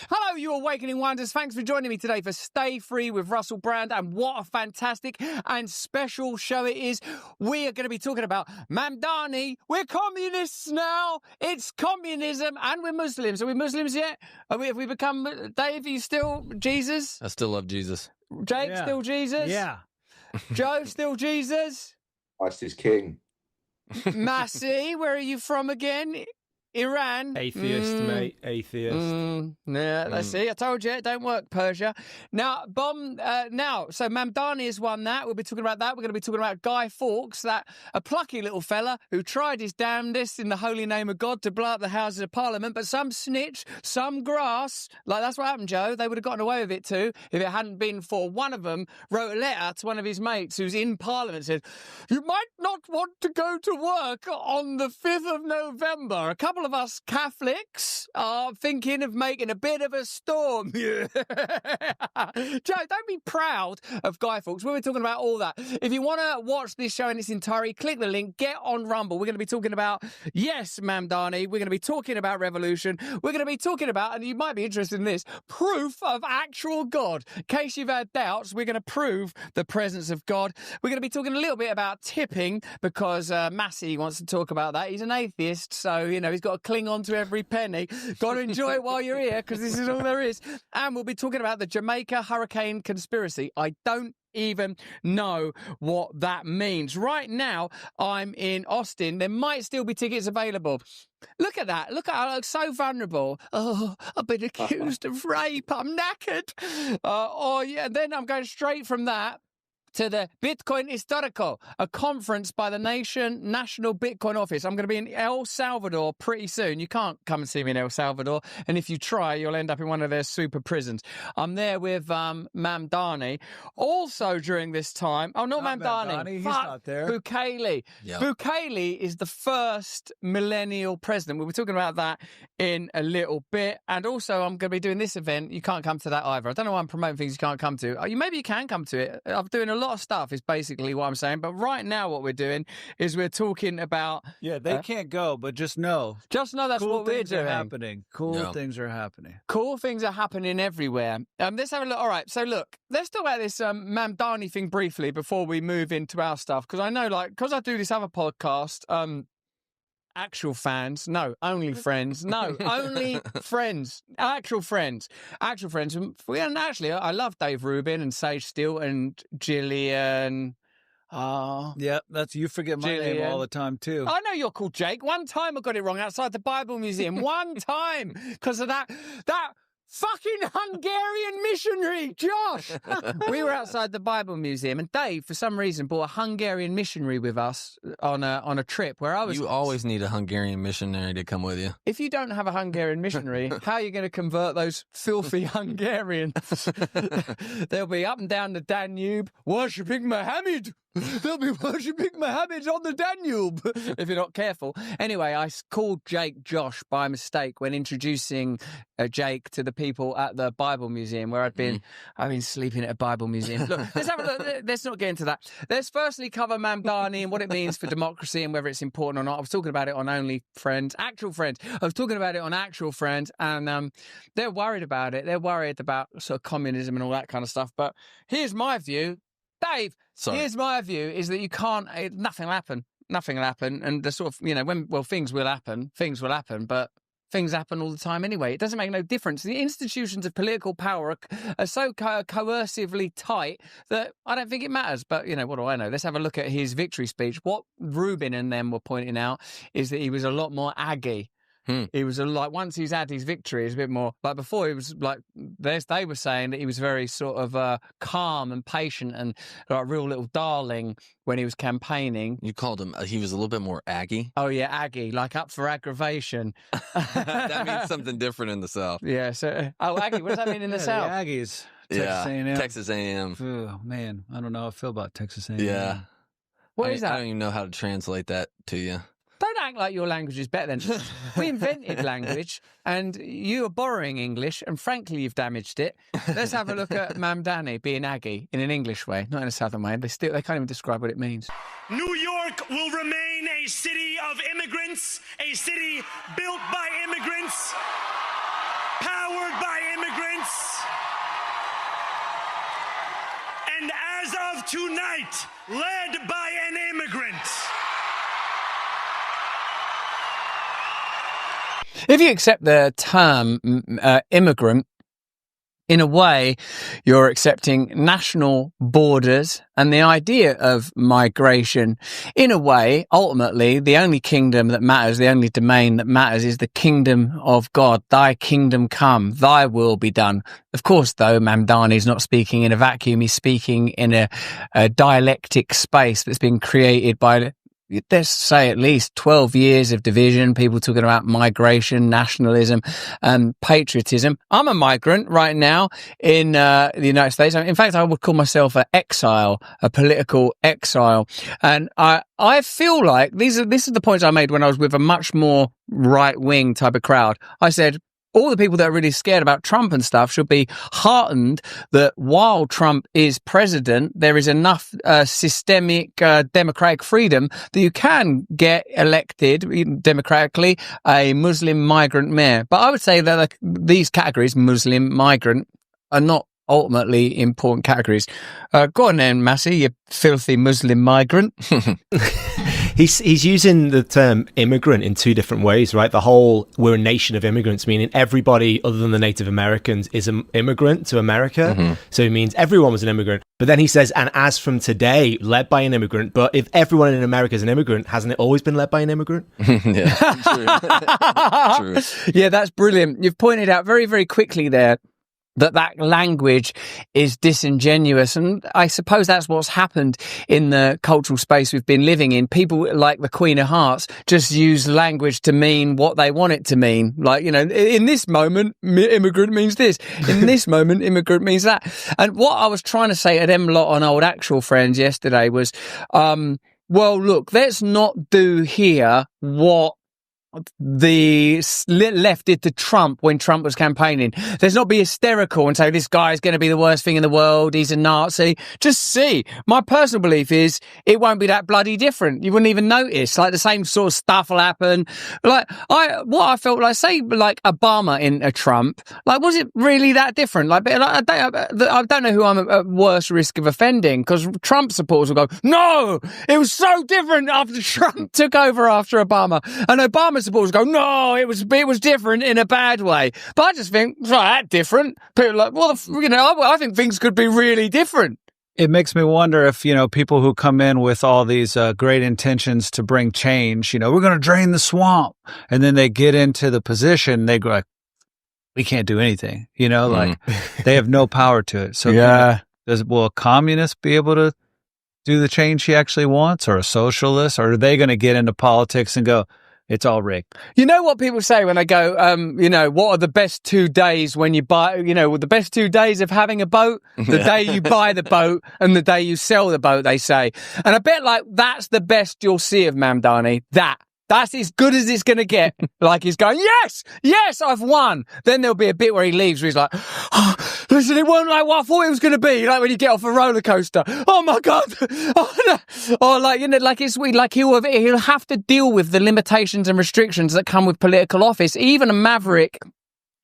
Hello, you Awakening Wonders. Thanks for joining me today for Stay Free with Russell Brand. And what a fantastic and special show it is. We are going to be talking about Mamdani. We're communists now. It's communism. And we're Muslims. Are we Muslims yet? Have we become... Dave, are you still Jesus? I still love Jesus. Jake, still Jesus? Yeah. Joe, still Jesus? Christ is king. Massey, where are you from again? Iran. Atheist, mate. Atheist. Yeah, let's see. I told you it don't work, Persia. Now, so Mamdani has won that. We'll be talking about that. We're going to be talking about Guy Fawkes, a plucky little fella who tried his damnedest in the holy name of God to blow up the Houses of Parliament, but some snitch, some grass, like that's what happened, Joe. They would have gotten away with it too if it hadn't been for one of them wrote a letter to one of his mates who's in Parliament, said, "You might not want to go to work on the 5th of November. A couple of us Catholics are thinking of making a bit of a storm." Joe, don't be proud of Guy Fawkes. We're talking about all that. If you want to watch this show in its entirety, click the link, get on Rumble. We're going to be talking about, yes, Mamdani. We're going to be talking about revolution. We're going to be talking about, and you might be interested in this, proof of actual God. In case you've had doubts, we're going to prove the presence of God. We're going to be talking a little bit about tipping because Massey wants to talk about that. He's an atheist, so, he's got to cling on to every penny. Got to enjoy it while you're here because this is all there is. And we'll be talking about the Jamaica hurricane conspiracy. I don't even know what that means. Right now, I'm in Austin. There might still be tickets available. Look at that. Look at I look so vulnerable. Oh, I've been accused of rape. I'm knackered. And then I'm going straight from that to the Bitcoin Historical, a conference by the National Bitcoin Office. I'm going to be in El Salvador pretty soon. You can't come and see me in El Salvador, and if you try, you'll end up in one of their super prisons. I'm there with Mamdani. Also during this time... Oh, not Mamdani. He's not there. Bukele. Yep. Bukele is the first millennial president. We'll be talking about that in a little bit. And also, I'm going to be doing this event. You can't come to that either. I don't know why I'm promoting things you can't come to. Maybe you can come to it. I'm doing a lot of stuff is basically what I'm saying, but right now what we're doing is we're talking about they can't go, but just know that's cool what we're things doing. are happening. Cool things are happening. Cool things are happening everywhere. Let's have a look. All right, so look, let's talk about this Mamdani thing briefly before we move into our stuff, because I know, because I do this other podcast, actual fans, no, only friends, no, only friends, actual friends. And actually, I love Dave Rubin and Sage Steele and Gillian. Yeah, you forget my name all the time too. I know you're called Jake. One time I got it wrong outside the Bible Museum. One time, because of that fucking Hungarian missionary, Josh. We were outside the Bible Museum, and Dave, for some reason, brought a Hungarian missionary with us on a trip where I was. You always need a Hungarian missionary to come with you. If you don't have a Hungarian missionary, how are you going to convert those filthy Hungarians? They'll be up and down the Danube worshipping Muhammad. They'll be worshipping Muhammad on the Danube if you're not careful. Anyway, I called Jake Josh by mistake when introducing Jake to the people at the Bible Museum where I've been sleeping at a Bible museum. Look, let's have a look. Let's not get into that. Let's firstly cover Mamdani and what it means for democracy and whether it's important or not. I was talking about it on Only Friends, Actual Friends. I was talking about it on Actual Friends, and they're worried about it. They're worried about sort of communism and all that kind of stuff. But here's my view. Dave, here's my view, is that you can't, nothing will happen. Nothing will happen. And the sort of, things will happen, but things happen all the time anyway. It doesn't make no difference. The institutions of political power are so coercively tight that I don't think it matters. But, what do I know? Let's have a look at his victory speech. What Rubin and them were pointing out is that he was a lot more aggy. He was once he's had his victory, he's a bit more like before. He was like they were saying that he was very sort of calm and patient and like a real little darling when he was campaigning. You called him. He was a little bit more aggy. Oh yeah, aggy, like up for aggravation. That means something different in the South. Yeah. So aggy. What does that mean in the South? The Aggies. Texas A&M. Texas A&M. Oh man, I don't know how I feel about Texas A&M. Yeah. What is that? I don't even know how to translate that to you. Don't act like your language is better than... We invented language, and you are borrowing English, and frankly, you've damaged it. Let's have a look at Mamdani being aggy in an English way, not in a Southern way. They can't even describe what it means. New York will remain a city of immigrants, a city built by immigrants, powered by immigrants. And as of tonight, led by an immigrant. If you accept the term immigrant, in a way, you're accepting national borders and the idea of migration. In a way, ultimately, the only kingdom that matters, the only domain that matters is the kingdom of God. Thy kingdom come, thy will be done. Of course, though, Mamdani is not speaking in a vacuum. He's speaking in a dialectic space that's been created by, let's say, at least 12 years of division, people talking about migration, nationalism, and patriotism. I'm a migrant right now in the United States. In fact, I would call myself an exile, a political exile. And I feel like this is the points I made when I was with a much more right-wing type of crowd. I said, all the people that are really scared about Trump and stuff should be heartened that while Trump is president, there is enough systemic democratic freedom that you can get elected democratically a Muslim migrant mayor. But I would say that these categories, Muslim, migrant, are not ultimately important categories. Go on then, Massey, you filthy Muslim migrant. He's using the term immigrant in two different ways, right? The whole, we're a nation of immigrants, meaning everybody other than the Native Americans is an immigrant to America. Mm-hmm. So it means everyone was an immigrant. But then he says, and as from today, led by an immigrant. But if everyone in America is an immigrant, hasn't it always been led by an immigrant? Yeah, true. Yeah, that's brilliant. You've pointed out very, very quickly there that language is disingenuous. And I suppose that's what's happened in the cultural space we've been living in. People like the Queen of Hearts just use language to mean what they want it to mean. Like, in this moment, immigrant means this. In this moment, immigrant means that. And what I was trying to say to them lot on Old Actual Friends yesterday was, well, look, let's not do here what the left did to Trump when Trump was campaigning. Let's not be hysterical and say this guy's going to be the worst thing in the world, he's a Nazi. Just see. My personal belief is it won't be that bloody different. You wouldn't even notice. Like, the same sort of stuff will happen. Like, what I felt like, say, like Obama in a Trump, like, was it really that different? Like, I don't know who I'm at worst risk of offending, because Trump supporters will go, no, it was so different after Trump took over after Obama. And Obama supporters go, no, it was different in a bad way. But I just think it's not that different. People are like, well, I think things could be really different. It makes me wonder if, people who come in with all these great intentions to bring change, we're going to drain the swamp. And then they get into the position, they go like, we can't do anything, like they have no power to it. So yeah. Will a communist be able to do the change he actually wants, or a socialist? Or are they going to get into politics and go, it's all rigged? You know what people say when they go, what are the best 2 days when you buy, the best 2 days of having a boat? The day you buy the boat and the day you sell the boat, they say. And I bet that's the best you'll see of Mamdani. That's as good as it's going to get. Like, he's going, yes, I've won. Then there'll be a bit where he leaves where he's like, oh, listen, it wasn't like what I thought it was going to be. Like when you get off a roller coaster. Oh my God. Oh, no. Or like it's weird. Like he'll have to deal with the limitations and restrictions that come with political office. Even a maverick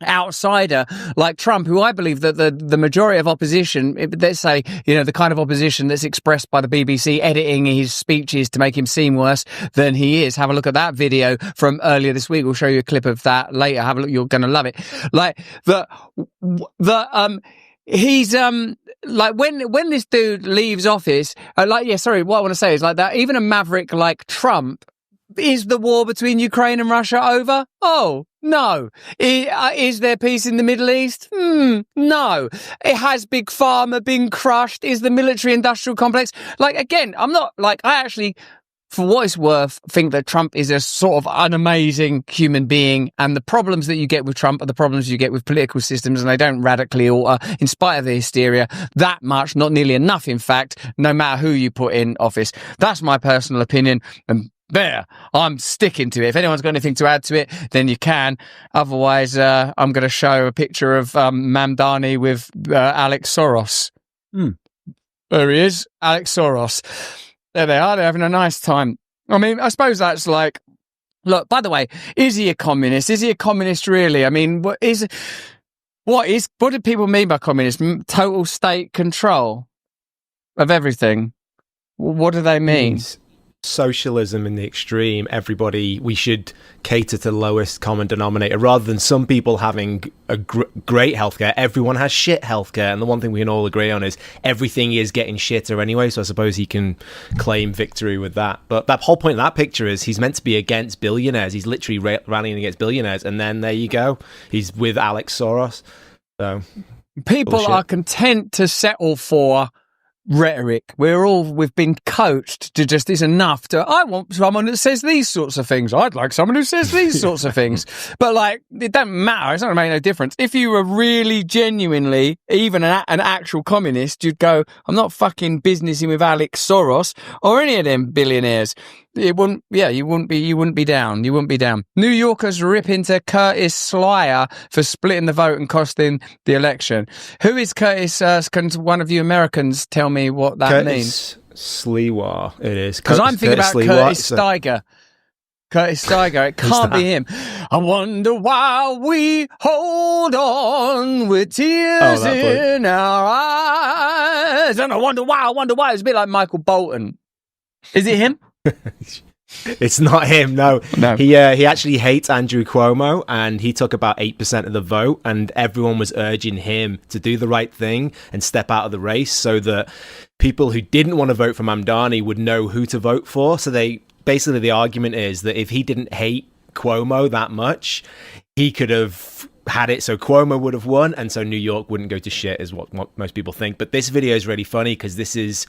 outsider like Trump, who I believe that the majority of opposition, let's say, the kind of opposition that's expressed by the BBC editing his speeches to make him seem worse than he is. Have a look at that video from earlier this week. We'll show you a clip of that later. Have a look. You're going to love it. Like he's like when this dude leaves office, what I want to say is like that. Even a maverick like Trump. Is the war between Ukraine and Russia over? Oh, no. Is there peace in the Middle East? No. Has Big Pharma been crushed? Is the military-industrial complex? Like, again, I'm not, like, I actually, for what it's worth, think that Trump is a sort of an amazing human being, and the problems that you get with Trump are the problems you get with political systems, and they don't radically alter, in spite of the hysteria, that much, not nearly enough, in fact, no matter who you put in office. That's my personal opinion, and there, I'm sticking to it. If anyone's got anything to add to it, then you can. Otherwise, I'm going to show a picture of Mamdani with Alex Soros. There he is, Alex Soros. There they are. They're having a nice time. I mean, I suppose that's like Look, by the way, is he a communist? Is he a communist really? I mean, what do people mean by communist? Total state control of everything. What do they mean? Socialism in the extreme. We should cater to the lowest common denominator rather than some people having a great healthcare. Everyone has shit healthcare, and the one thing we can all agree on is everything is getting shitter anyway, so I suppose he can claim victory with that. But that whole point of that picture is he's meant to be against billionaires. He's literally rallying against billionaires, and then there you go, he's with Alex Soros. So people bullshit. are content to settle for rhetoric. We've been coached to just, it's enough to, I want someone that says these sorts of things. I'd like someone who says these sorts of things. But like, it don't matter. It's not going to make no difference. If you were really genuinely, even an actual communist, you'd go, I'm not fucking businessing with Alex Soros or any of them billionaires. You wouldn't be down. You wouldn't be down. New Yorkers rip into Curtis Slyer for splitting the vote and costing the election. Who is Curtis? Can one of you Americans tell me what that means? Sliwa, it is. Because I'm thinking about Curtis Steiger. Curtis Steiger. It can't be him. I wonder why we hold on with tears in our eyes. And I wonder why. It's a bit like Michael Bolton. Is it him? It's not him, no. He actually hates Andrew Cuomo, and he took about 8% of the vote, and everyone was urging him to do the right thing and step out of the race so that people who didn't want to vote for Mamdani would know who to vote for. So basically the argument is that if he didn't hate Cuomo that much, he could have had it so Cuomo would have won, and so New York wouldn't go to shit, is what most people think. But this video is really funny because this is,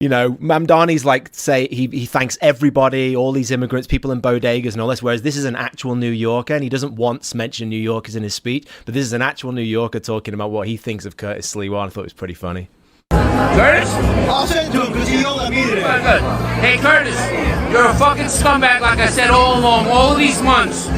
you know, Mamdani's like, say, he thanks everybody, all these immigrants, people in bodegas and all this, whereas this is an actual New Yorker, and he doesn't once mention New Yorkers in his speech, but this is an actual New Yorker talking about what he thinks of Curtis Sliwa. I thought it was pretty funny. Curtis? I'll send it to him because he yelled at me today. Good. Hey, Curtis, you're a fucking scumbag, like I said all along, all these months.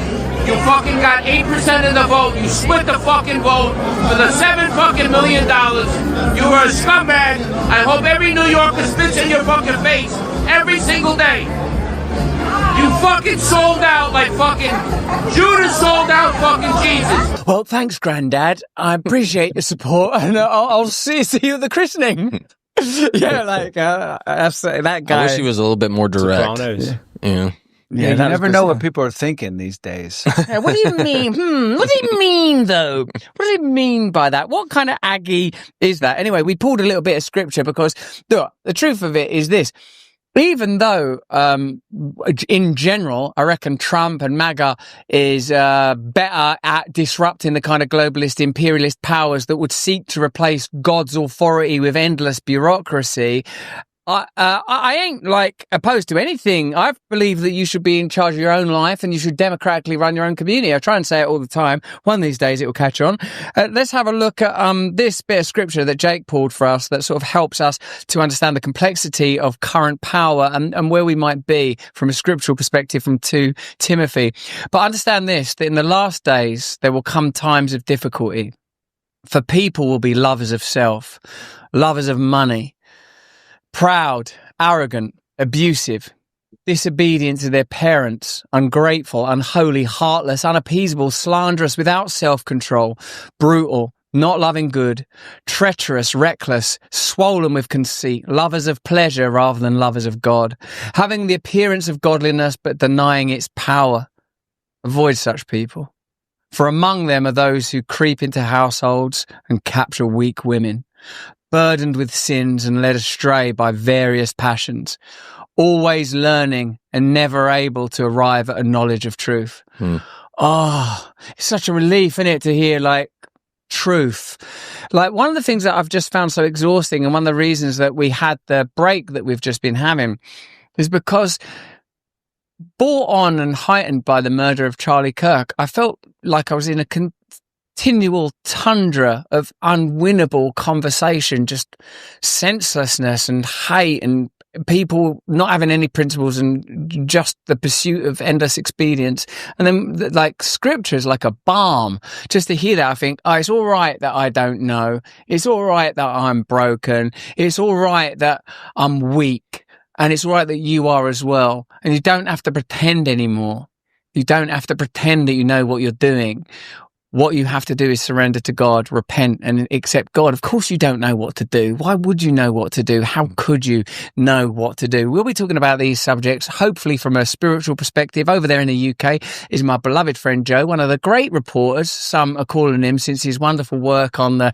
You fucking got 8% of the vote. You split the fucking vote for the $7 million. You were a scumbag. I hope every New Yorker spits in your fucking face every single day. You fucking sold out like fucking Judas sold out fucking Jesus. Well, thanks, Grandad. I appreciate your support, and I'll see you at the christening. Yeah, like that guy. I wish he was a little bit more direct. Yeah. Yeah, you never know what people are thinking these days. Yeah, what do you mean? What do you mean, though? What do you mean by that? What kind of Aggie is that? Anyway, we pulled a little bit of scripture because, look, the truth of it is this. Even though, in general, I reckon Trump and MAGA is better at disrupting the kind of globalist imperialist powers that would seek to replace God's authority with endless bureaucracy, I ain't like opposed to anything. I believe that you should be in charge of your own life and you should democratically run your own community. I try and say it all the time. One of these days it will catch on. Let's have a look at this bit of scripture that Jake pulled for us that sort of helps us to understand the complexity of current power and where we might be from a scriptural perspective from 2 Timothy. But understand this, that in the last days there will come times of difficulty. For people will be lovers of self, lovers of money, proud, arrogant, abusive, disobedient to their parents, ungrateful, unholy, heartless, unappeasable, slanderous, without self-control, brutal, not loving good, treacherous, reckless, swollen with conceit, lovers of pleasure rather than lovers of God, having the appearance of godliness but denying its power. Avoid such people. For among them are those who creep into households and capture weak women, burdened with sins and led astray by various passions, always learning and never able to arrive at a knowledge of truth. Oh, it's such a relief, isn't it, to hear, like, truth. Like, one of the things that I've just found so exhausting, and one of the reasons that we had the break that we've just been having, is because, brought on and heightened by the murder of Charlie Kirk, I felt like I was in a continual tundra of unwinnable conversation, just senselessness and hate and people not having any principles and just the pursuit of endless expedience. And then, like, scripture is like a balm. Just to hear that, I think, oh, it's all right that I don't know. It's all right that I'm broken. It's all right that I'm weak. And it's all right that you are as well. And you don't have to pretend anymore. You don't have to pretend that you know what you're doing. What you have to do is surrender to God, repent, and accept God. Of course, you don't know what to do. Why would you know what to do? How could you know what to do? We'll be talking about these subjects, hopefully from a spiritual perspective. Over there in the UK is my beloved friend Joe, one of the great reporters. Some are calling him since his wonderful work on the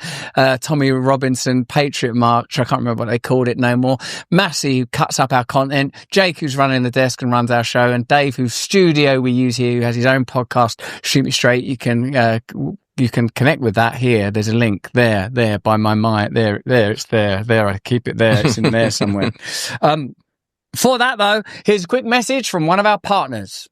Tommy Robinson Patriot March. I can't remember what they called it no more. Massey, who cuts up our content. Jake, who's running the desk and runs our show. And Dave, whose studio we use here, who has his own podcast, Shoot Me Straight. You can connect with that here. There's a link there by my mic. There, it's there. I keep it there. It's in there somewhere. For that, though, here's a quick message from one of our partners.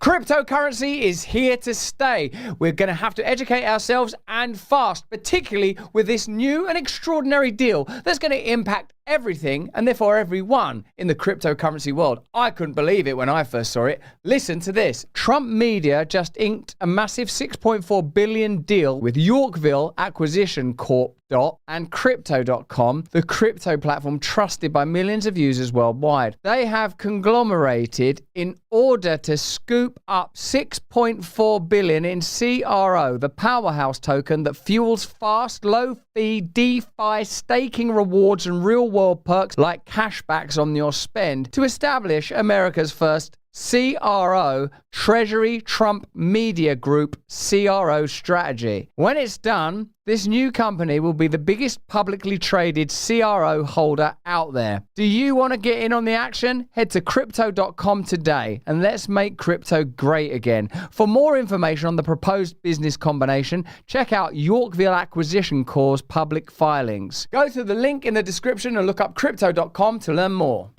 Cryptocurrency is here to stay. We're going to have to educate ourselves and fast, particularly with this new and extraordinary deal that's going to impact everything and therefore everyone in the cryptocurrency world. I couldn't believe it when I first saw it. Listen to this. Trump Media just inked a massive $6.4 billion deal with Yorkville Acquisition Corp. And Crypto.com, the crypto platform trusted by millions of users worldwide. They have conglomerated in order to scoop up $6.4 billion in CRO, the powerhouse token that fuels fast, low-fee DeFi staking rewards and real-world perks like cashbacks on your spend to establish America's first CRO, Treasury Trump Media Group CRO strategy. When it's done, this new company will be the biggest publicly traded CRO holder out there. Do you want to get in on the action? Head to crypto.com today and let's make crypto great again. For more information on the proposed business combination, check out Yorkville Acquisition Corp's public filings. Go to the link in the description and look up crypto.com to learn more.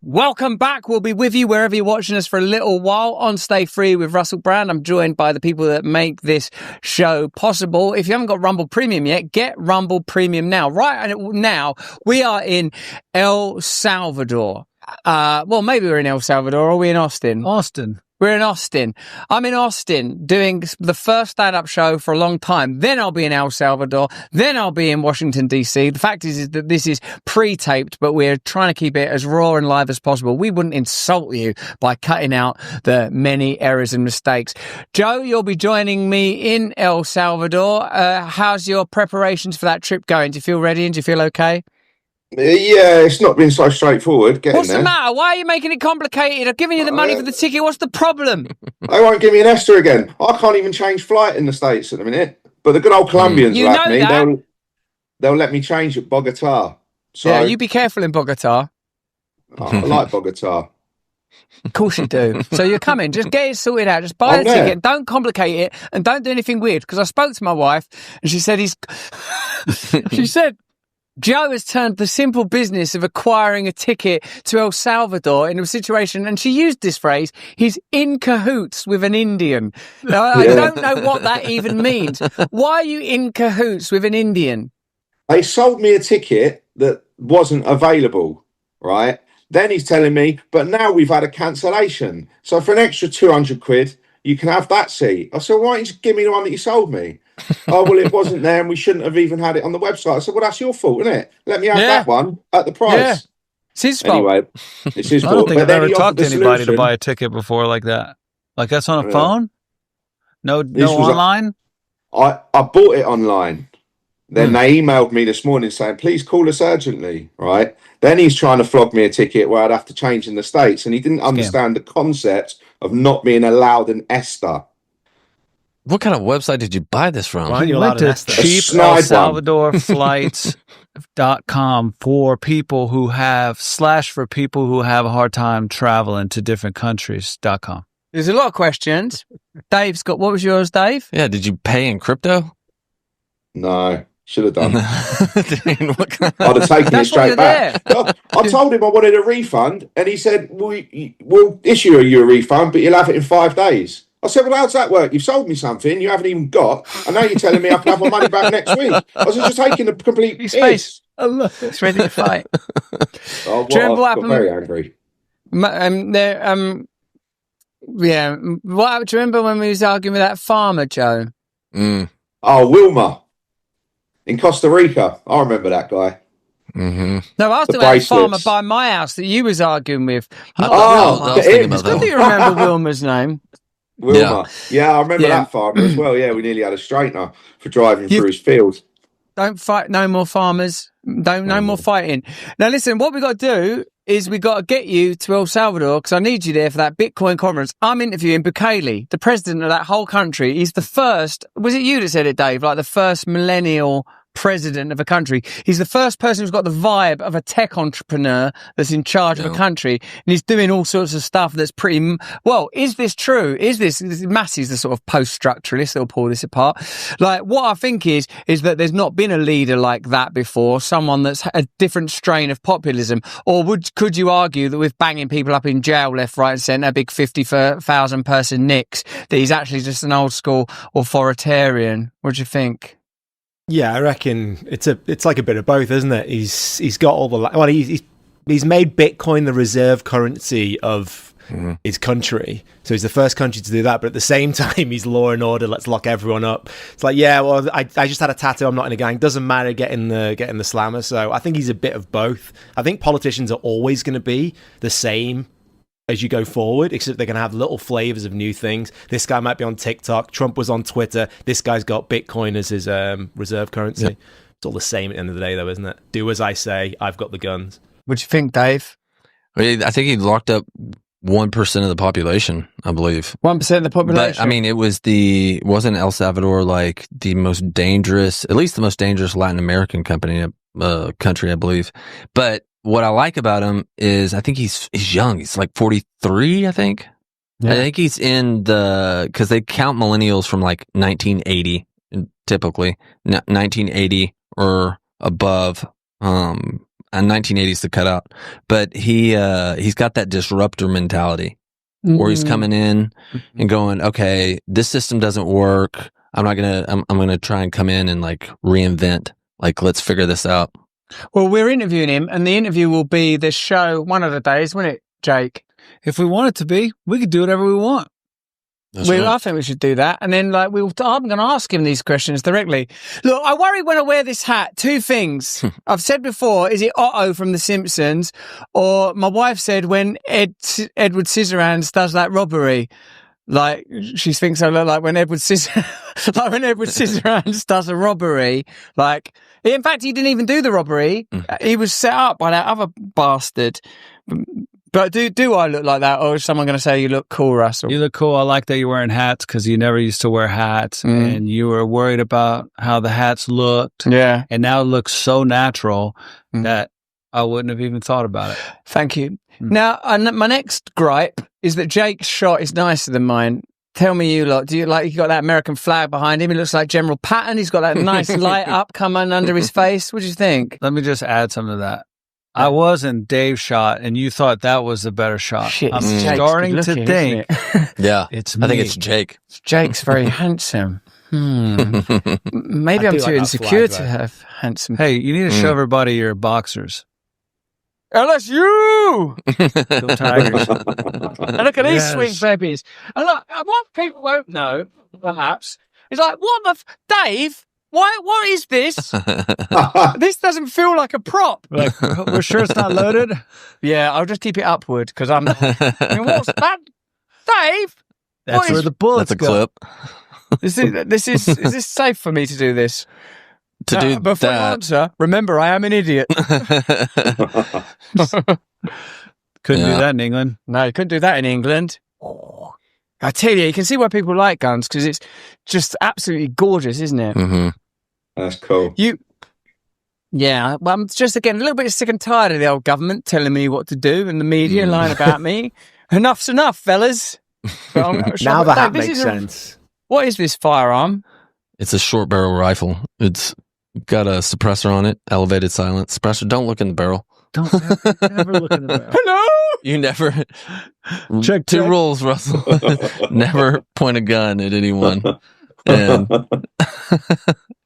Welcome back. We'll be with you wherever you're watching us for a little while on Stay Free with Russell Brand. I'm joined by the people that make this show possible. If you haven't got Rumble Premium yet, get Rumble Premium now. Right now, we are in El Salvador. Well, maybe we're in El Salvador, or are we in Austin? We're in Austin. I'm in Austin doing the first stand-up show for a long time. Then I'll be in El Salvador. Then I'll be in Washington, D.C. The fact is that this is pre-taped, but we're trying to keep it as raw and live as possible. We wouldn't insult you by cutting out the many errors and mistakes. Joe, you'll be joining me in El Salvador. How's your preparations for that trip going? Do you feel ready and do you feel okay? Yeah, it's not been so straightforward. What's the matter? Why are you making it complicated? I've given you the money for the ticket. What's the problem? They won't give me an Esther again. I can't even change flight in the States at the minute. But the good old Colombians will have me. They'll let me change at Bogota. So, yeah, you be careful in Bogota. I like Bogota. Of course you do. So you're coming. Just get it sorted out. Just buy the ticket. Don't complicate it. And don't do anything weird. Because I spoke to my wife and she said she said, Joe has turned the simple business of acquiring a ticket to El Salvador into a situation, and she used this phrase, he's in cahoots with an Indian. Now, I don't know what that even means. Why are you in cahoots with an Indian? They sold me a ticket that wasn't available, right? Then he's telling me, but now we've had a cancellation. So for an extra 200 quid, you can have that seat. I said, why don't you just give me the one that you sold me? Oh, well, it wasn't there and we shouldn't have even had it on the website. I said, well, that's your fault, isn't it? Let me have that one at the price. Yeah. It's his fault. Anyway, it's his fault. I don't think I've ever talked to anybody to buy a ticket before like that. Like that's on a phone? No online? I bought it online. Then they emailed me this morning saying, please call us urgently, right? Then he's trying to flog me a ticket where I'd have to change in the States. And he didn't understand the concept of not being allowed an Esther. What kind of website did you buy this from? Why you went to cheap El Salvador flights.com for people who have for people who have a hard time traveling to different countries.com. There's a lot of questions. Dave's got, what was yours, Dave? Yeah, did you pay in crypto? No, should have done. I'd have taken it straight back. I told him I wanted a refund and he said, we'll issue you a refund, but you'll have it in 5 days. I said, well, how's that work? You've sold me something you haven't even got, and now you're telling me I can have my money back next week. I was just taking a complete piss. It's ready to fight. I got very angry. Yeah. What do you remember when we was arguing with that farmer, Joe? Oh, Wilma in Costa Rica. I remember that guy. Mm-hmm. No, I was The talking about the farmer bracelets. by my house that you was arguing with. Not Oh, Wilma. I was thinking It's about good that that one. you remember Wilma's name. Wilma. Yeah, I remember Yeah. that farmer as well. Yeah, we nearly had a straightener for driving You've- through his field. Don't fight. No more farmers. No more fighting. Now, listen. What we got to do is we got to get you to El Salvador because I need you there for that Bitcoin conference. I'm interviewing Bukele, the president of that whole country. He's the first. Was it you that said it, Dave? Like the first millennial president of a country. He's the first person who's got the vibe of a tech entrepreneur that's in charge of a country, and he's doing all sorts of stuff that's pretty well. Is this true? Is this Massey's the sort of post-structuralist that'll pull this apart? Like what I think is that there's not been a leader like that before, someone that's a different strain of populism. Or could you argue that with banging people up in jail left, right, and centre, big 50,000 person nicks, that he's actually just an old school authoritarian? What do you think? Yeah, I reckon it's like a bit of both, isn't it? He's got all the he's made Bitcoin the reserve currency of his country, so he's the first country to do that. But at the same time, he's law and order. Let's lock everyone up. It's like, yeah, well, I just had a tattoo. I'm not in a gang. Doesn't matter. Get in the slammer. So I think he's a bit of both. I think politicians are always going to be the same as you go forward, except they're going to have little flavors of new things. This guy might be on TikTok. Trump was on Twitter. This guy's got Bitcoin as his reserve currency. Yep. It's all the same at the end of the day, though, isn't it? Do as I say. I've got the guns. What do you think, Dave? I think he locked up 1% of the population, I believe. 1% of the population. But I mean, wasn't El Salvador like the most dangerous, at least the most dangerous Latin American country, I believe. But what I like about him is I think he's young. He's like 43, I think. Yeah. I think he's because they count millennials from like 1980, typically 1980 or above. And 1980 is the cutout. But he's got that disruptor mentality where he's coming in and going, okay, this system doesn't work. I'm gonna try and come in and like reinvent. Like, let's figure this out. Well, we're interviewing him, and the interview will be this show one of the days, won't it, Jake? If we want it to be, we could do whatever we want. I think we should do that. And then I'm going to ask him these questions directly. Look, I worry when I wear this hat. Two things. I've said before, is it Otto from The Simpsons? Or my wife said when Edward Scissorhands does that robbery, like she thinks I look like when Edward Scissorhands does a robbery. Like, in fact, he didn't even do the robbery. He was set up by that other bastard. But do I look like that, or is someone going to say you look cool, Russell? You look cool. I like that you're wearing hats because you never used to wear hats, and you were worried about how the hats looked. Yeah, and now it looks so natural that I wouldn't have even thought about it. Thank you. Now, my next gripe is that Jake's shot is nicer than mine. Tell me you lot, do you like, he got that American flag behind him? He looks like General Patton. He's got that nice light up coming under his face. What do you think? Let me just add something to that. I was in Dave's shot, and you thought that was the better shot. Shit, I'm starting to think. Yeah, it's me. I think it's Jake. Jake's very handsome. Maybe I'm too insecure to have handsome. Hey, you need to show everybody your boxers. LSU! Go Tigers. And look at these sweet babies. And look, what people won't know, perhaps, is like, Dave, what is this? This doesn't feel like a prop. Like, we're sure it's not loaded? Yeah, I'll just keep it upward, because I'm what's that? Dave? That's where the bullets go. That's a clip. Is this safe for me to do this? To do before that. you answer, remember, I am an idiot. Couldn't do that in England. No, you couldn't do that in England. I tell you can see why people like guns, because it's just absolutely gorgeous, isn't it? Mm-hmm. That's cool. Yeah, well, I'm just, again, a little bit sick and tired of the old government telling me what to do and the media lying about me. Enough's enough, fellas. Now the hat makes sense. What is this firearm? It's a short barrel rifle. It's got a suppressor on it, elevated silence. Suppressor, don't look in the barrel. Don't never look in the barrel. Hello? You never... Check. Two rules, Russell. Never point a gun at anyone. And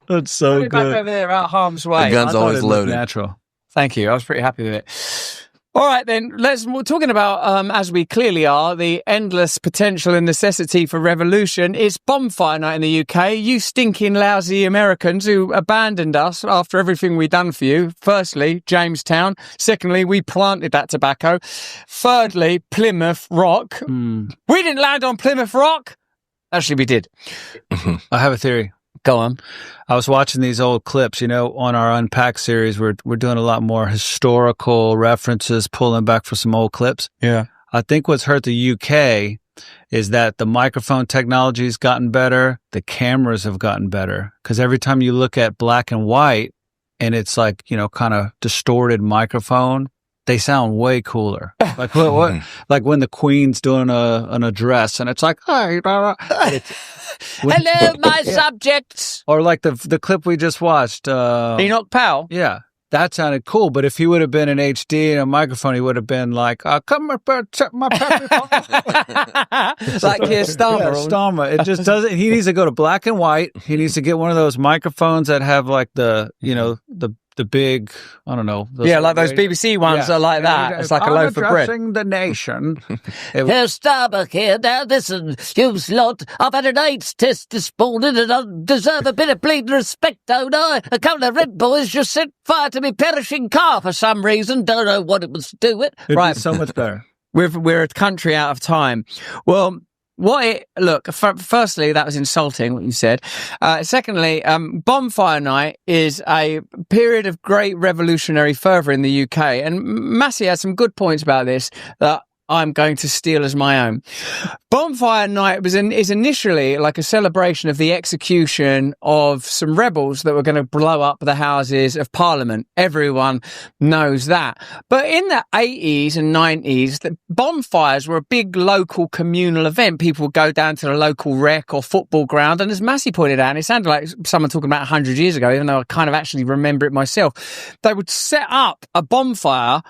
That's so back over good. there out harm's way. the gun's always loaded. Natural. Thank you. I was pretty happy with it. All right, then, we're talking about, as we clearly are, the endless potential and necessity for revolution. It's Bonfire Night in the UK. You stinking lousy Americans who abandoned us after everything we've done for you. Firstly, Jamestown. Secondly, we planted that tobacco. Thirdly, Plymouth Rock. We didn't land on Plymouth Rock. Actually, we did. I have a theory. Go on. I was watching these old clips, on our Unpack series. We're doing a lot more historical references, pulling back for some old clips. Yeah. I think what's hurt the UK is that the microphone technology has gotten better. The cameras have gotten better. Because every time you look at black and white and it's like, kind of distorted microphone, they sound way cooler. Like what? Like when the Queen's doing an address and it's like, hey, hello, my subjects. Or like the clip we just watched. Enoch Powell. Yeah, that sounded cool. But if he would have been in HD and a microphone, he would have been like, come up, check my peppy. Like Keir Starmer. Yeah, Starmer. It just doesn't. He needs to go to black and white. He needs to get one of those microphones that have like the big, I don't know. Like those BBC ones are like that. It's like a loaf of bread. Addressing the nation. Herr Starbuck here. Now listen, you lot. I've had an AIDS test this morning and I deserve a bit of bleeding respect, don't I? A couple of Red Boys just set fire to my perishing car for some reason. Don't know what it was to do with. Right, so much better. We're a country out of time. Well, firstly, that was insulting what you said. Secondly, Bonfire Night is a period of great revolutionary fervour in the UK. And Massey had some good points about this that I'm going to steal as my own. Bonfire Night is initially like a celebration of the execution of some rebels that were going to blow up the Houses of Parliament. Everyone knows that. But in the 80s and 90s, the bonfires were a big local communal event. People would go down to the local rec or football ground. And as Massey pointed out, and it sounded like someone talking about 100 years ago, even though I kind of actually remember it myself, they would set up a bonfire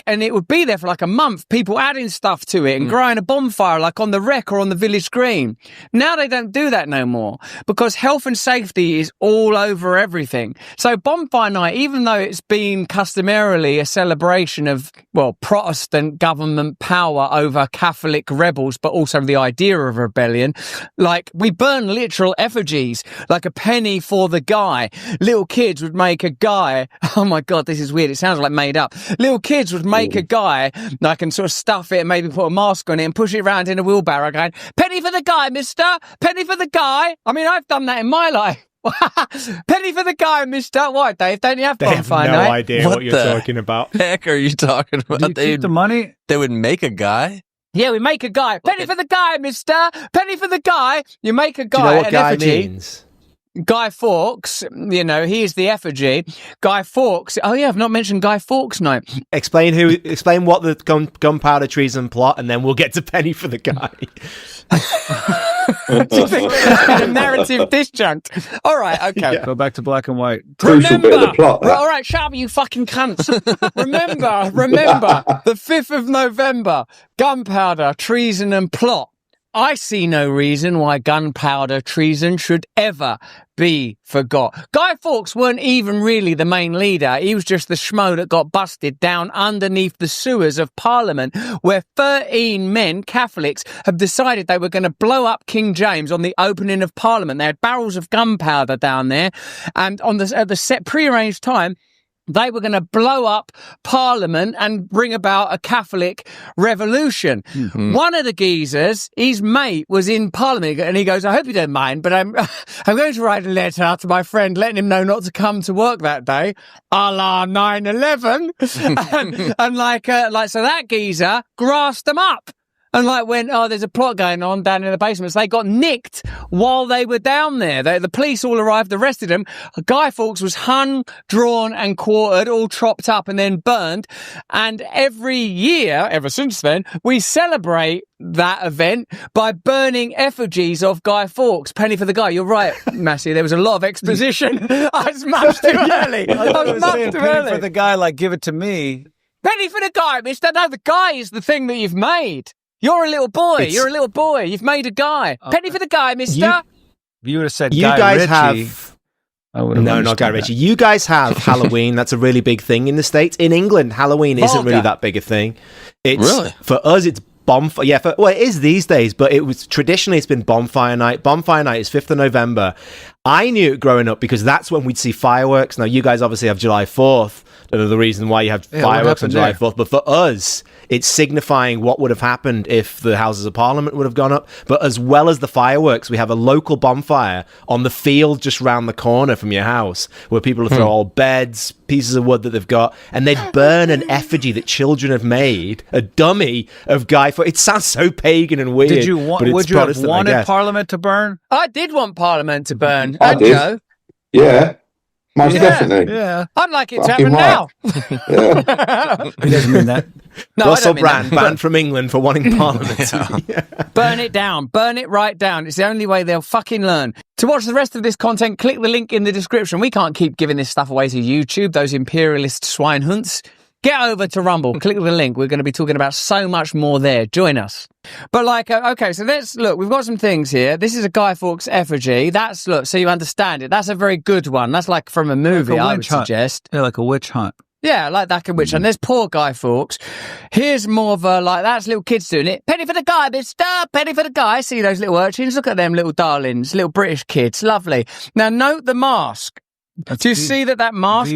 and it would be there for like a month, people adding stuff to it and growing a bonfire like on the rec or on the village green. Now they don't do that no more because health and safety is all over everything. So Bonfire Night, even though it's been customarily a celebration of, Protestant government power over Catholic rebels, but also the idea of rebellion, like we burn literal effigies, like a penny for the guy. Little kids would make a guy. Oh my God, this is weird. It sounds like made up. Little kids would make a guy, like, and sort of stuff it and maybe put a mask on it and push it around in a wheelbarrow going, penny for the guy, mister, penny for the guy. I mean, I've done that in my life. Penny for the guy, mister. Why, Dave? Don't you have Bonfire Night? I have no idea what you're talking about. Heck are you talking about? Do you keep the money? They would make a guy? Yeah, we make a guy. Penny for the guy, mister. Penny for the guy. You make a guy. Do you know what an guy effigy. means? Guy Fawkes, he is the effigy. Guy Fawkes. Oh yeah, I've not mentioned Guy Fawkes Night. Explain what the gunpowder treason plot, and then we'll get to penny for the guy. Do you think that's a narrative disjunct? All right, okay. Go back to black and white. Crucial bit of the plot. That. All right, shut up, you fucking cunts. Remember, the 5th of November, gunpowder, treason and plot. I see no reason why gunpowder treason should ever be forgot. Guy Fawkes weren't even really the main leader. He was just the schmo that got busted down underneath the sewers of Parliament, where 13 men, Catholics, have decided they were going to blow up King James on the opening of Parliament. They had barrels of gunpowder down there, and at the set prearranged time, they were going to blow up Parliament and bring about a Catholic revolution. Mm-hmm. One of the geezers, his mate, was in Parliament, and he goes, I hope you don't mind, but I'm going to write a letter to my friend letting him know not to come to work that day, a la 9/11. and so that geezer grassed them up. And went, there's a plot going on down in the basement. So they got nicked while they were down there. The police all arrived, arrested them. Guy Fawkes was hung, drawn and quartered, all chopped up and then burned. And every year, ever since then, we celebrate that event by burning effigies of Guy Fawkes. Penny for the guy. You're right, Massey. There was a lot of exposition. I was much too early. Penny for the guy, give it to me. Penny for the guy, mister. No, the guy is the thing that you've made. You're a little boy. You're a little boy. You've made a guy. Penny for the guy, mister. You would have said you Guy guys Ritchie. have. No, not Guy Ritchie. You guys have Halloween. That's a really big thing in the States. In England, Halloween isn't really that big a thing. Really? For us, it's Bonfire. Yeah, well, it is these days, but it was traditionally it's been Bonfire Night. Bonfire Night is 5th of November. I knew it growing up because that's when we'd see fireworks. Now, you guys obviously have July 4th. The reason why you have fireworks on July 4th. But for us, it's signifying what would have happened if the Houses of Parliament would have gone up. But as well as the fireworks, we have a local bonfire on the field just round the corner from your house where people will throw old beds, pieces of wood that they've got, and they'd burn an effigy that children have made, a dummy of Guy Fawkes. It sounds so pagan and weird. Would you have wanted Parliament to burn? I did want Parliament to burn. I did. Joe. Yeah. Most definitely. Yeah. I'd like it to happen now. He doesn't mean that. No, Russell Brand banned from England for wanting Parliament. Burn it down. Burn it right down. It's the only way they'll fucking learn. To watch the rest of this content, click the link in the description. We can't keep giving this stuff away to YouTube, those imperialist swine hunts. Get over to Rumble, click the link. We're going to be talking about so much more there. Join us. But okay, so let's look. We've got some things here. This is a Guy Fawkes effigy. That's, look, so you understand it. That's a very good one. That's like from a movie, I would suggest. Yeah, like a witch hunt. Yeah, like that witch hunt. There's poor Guy Fawkes. Here's more of a, like, that's little kids doing it. Penny for the guy, mister. Penny for the guy. See those little urchins? Look at them little darlings, little British kids. Lovely. Now, note the mask. Do you see that mask